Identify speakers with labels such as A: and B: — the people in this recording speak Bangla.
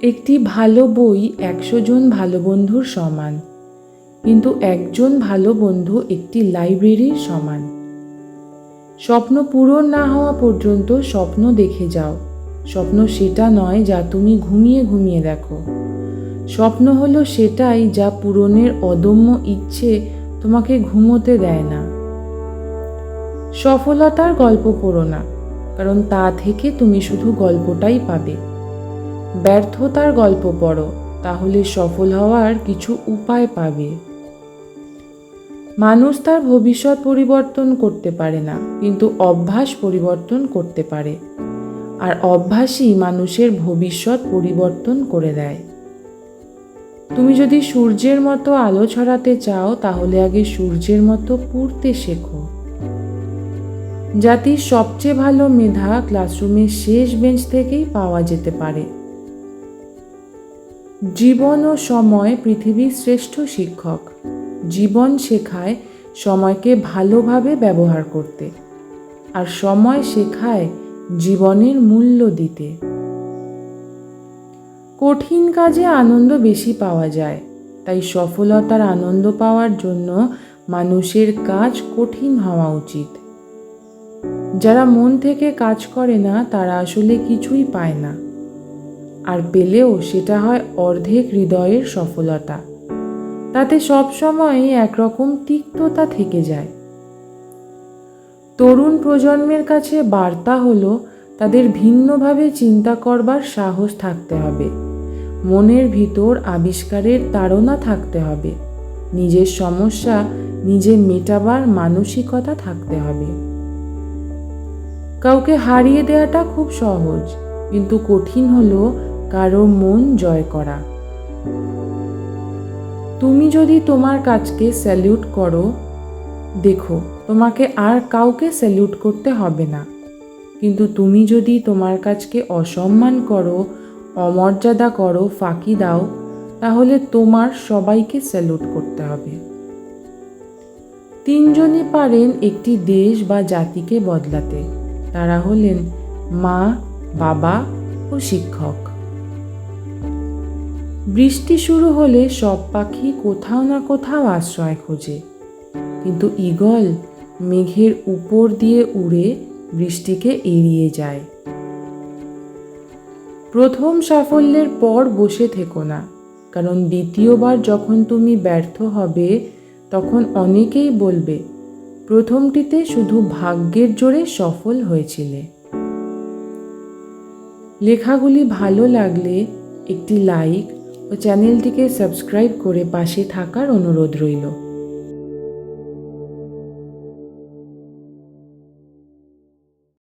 A: একটি ভালো বই ১০০ জন ভালো বন্ধুর সমান, কিন্তু একজন ভালো বন্ধু একটি লাইব্রেরির সমান। স্বপ্ন পূরণ না হওয়া পর্যন্ত স্বপ্ন দেখে যাও। স্বপ্ন সেটা নয় যা তুমি ঘুমিয়ে ঘুমিয়ে দেখো। স্বপ্ন হলো সেটাই যা পূরণের অদম্য ইচ্ছে তোমাকে ঘুমোতে দেয় না। সফলতার গল্প পড়ো না, কারণ তা থেকে তুমি শুধু গল্পটাই পাবে। ব্যর্থতার গল্প পড়ো, তাহলে সফল হওয়ার কিছু উপায় পাবে। মানুষ তার ভবিষ্যৎ পরিবর্তন করতে পারে না, কিন্তু অভ্যাস পরিবর্তন করতে পারে। আর অভ্যাসই মানুষের ভবিষ্যৎ পরিবর্তন করে দেয়। তুমি যদি সূর্যের মতো আলো ছড়াতে চাও, তাহলে আগে সূর্যের মতো পড়তে শেখো। জাতির সবচেয়ে ভালো মেধা ক্লাসরুমের শেষ বেঞ্চ থেকেই পাওয়া যেতে পারে। জীবন ও সময় পৃথিবীর শ্রেষ্ঠ শিক্ষক। জীবন শেখায় সময়কে ভালোভাবে ব্যবহার করতে, আর সময় শেখায় জীবনের মূল্য দিতে। কঠিন কাজে আনন্দ বেশি পাওয়া যায়, তাই সফলতার আনন্দ পাওয়ার জন্য মানুষের কাজ কঠিন হওয়া উচিত। যারা মন থেকে কাজ করে না, তারা আসলে কিছুই পায় না, আর পেলেও সেটা হয় অর্ধেক হৃদয়ের সফলতা। তাতে সবসময় একরকম তিক্ততা থেকে যায়। তরুণ প্রজন্মের কাছে বার্তা হলো, তাদের ভিন্নভাবে চিন্তা করবার সাহস থাকতে হবে, মনের ভিতর আবিষ্কারের তাড়না থাকতে হবে, নিজের সমস্যা নিজে মেটাবার মানসিকতা থাকতে হবে। কাউকে হারিয়ে দেওয়াটা খুব সহজ, কিন্তু কঠিন হলো কারো মন জয় করা। তুমি যদি তোমার কাজকে স্যালিউট করো, দেখো তোমাকে আর কাউকে স্যালিউট করতে হবে না। কিন্তু তুমি যদি তোমার কাজকে অসম্মান করো, অমর্যাদা করো, ফাঁকি দাও, তাহলে তোমার সবাইকে স্যালুট করতে হবে। তিনজনই পারেন একটি দেশ বা জাতিকে বদলাতে। তারা হলেন মা, বাবা ও শিক্ষক। বৃষ্টি শুরু হলে সব পাখি কোথাও না কোথাও আশ্রয় খোঁজে, কিন্তু ঈগল মেঘের উপর দিয়ে উড়ে বৃষ্টিকে এড়িয়ে যায়। প্রথম সাফল্যের পর বসে থেকো না, কারণ দ্বিতীয়বার যখন তুমি ব্যর্থ হবে, তখন অনেকেই বলবে প্রথমটিতে শুধু ভাগ্যের জোরে সফল হয়েছিলে। লেখাগুলি ভালো লাগলে একটি লাইক ও চ্যানেলটিকে সাবস্ক্রাইব করে পাশে থাকার অনুরোধ রইল।